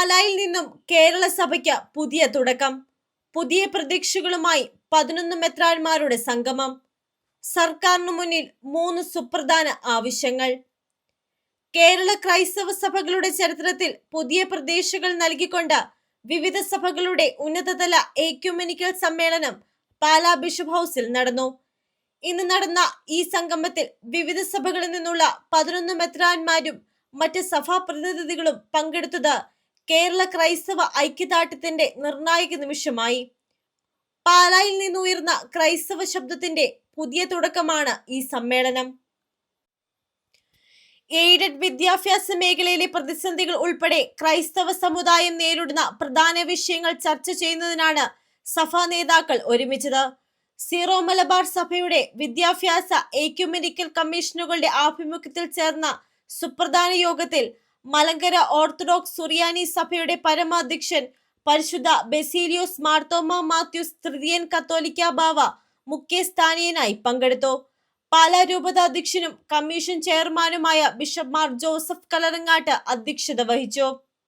പാലായിൽ നിന്നും കേരള സഭയ്ക്ക് പുതിയ തുടക്കം. പുതിയ പ്രതീക്ഷകളുമായി 11 മെത്രാന്മാരുടെ സംഗമം. സർക്കാരിനു മുന്നിൽ 3 സുപ്രധാന ആവശ്യങ്ങൾ. കേരള ക്രൈസ്തവ സഭകളുടെ ചരിത്രത്തിൽ പുതിയ പ്രതീക്ഷകൾ നൽകിക്കൊണ്ട് വിവിധ സഭകളുടെ ഉന്നതതല എക്യുമെനിക്കൽ സമ്മേളനം പാലാ ബിഷപ്പ് ഹൗസിൽ നടന്നു. ഇന്ന് നടന്ന ഈ സംഗമത്തിൽ വിവിധ സഭകളിൽ നിന്നുള്ള 11 മെത്രാന്മാരും മറ്റ് സഭാ പ്രതിനിധികളും പങ്കെടുത്തത് കേരള ക്രൈസ്തവ ഐക്യദാർഢ്യത്തിന്റെ നിർണായക നിമിഷമായി. പാലായിൽ നിന്നുയർന്ന ക്രൈസ്തവ ശബ്ദത്തിന്റെ പുതിയ തുടക്കമാണ് ഈ സമ്മേളനം. എയ്ഡഡ് വിദ്യാഭ്യാസ മേഖലയിലെ പ്രതിസന്ധികൾ ഉൾപ്പെടെ ക്രൈസ്തവ സമുദായം നേരിടുന്ന പ്രധാന വിഷയങ്ങൾ ചർച്ച ചെയ്യുന്നതിനാണ് സഭാ നേതാക്കൾ ഒരുമിച്ചത്. സീറോ മലബാർ സഭയുടെ വിദ്യാഭ്യാസ എക്യുമെനിക്കൽ കമ്മീഷനുകളുടെ ആഭിമുഖ്യത്തിൽ ചേർന്ന സുപ്രധാന യോഗത്തിൽ മലങ്കര ഓർത്തഡോക്സ് സുറിയാനി സഭയുടെ പരമാധ്യക്ഷൻ പരിശുദ്ധ ബസേലിയോസ് മാർത്തോമ മാത്യൂസ് തൃതീയൻ കത്തോലിക്ക ബാവ മുഖ്യസ്ഥാനീയനായി പങ്കെടുത്തു. പാലാ രൂപതാധ്യക്ഷനും കമ്മീഷൻ ചെയർമാനുമായ ബിഷപ്പ് മാർ ജോസഫ് കലറങ്ങാട്ട് അധ്യക്ഷത വഹിച്ചു.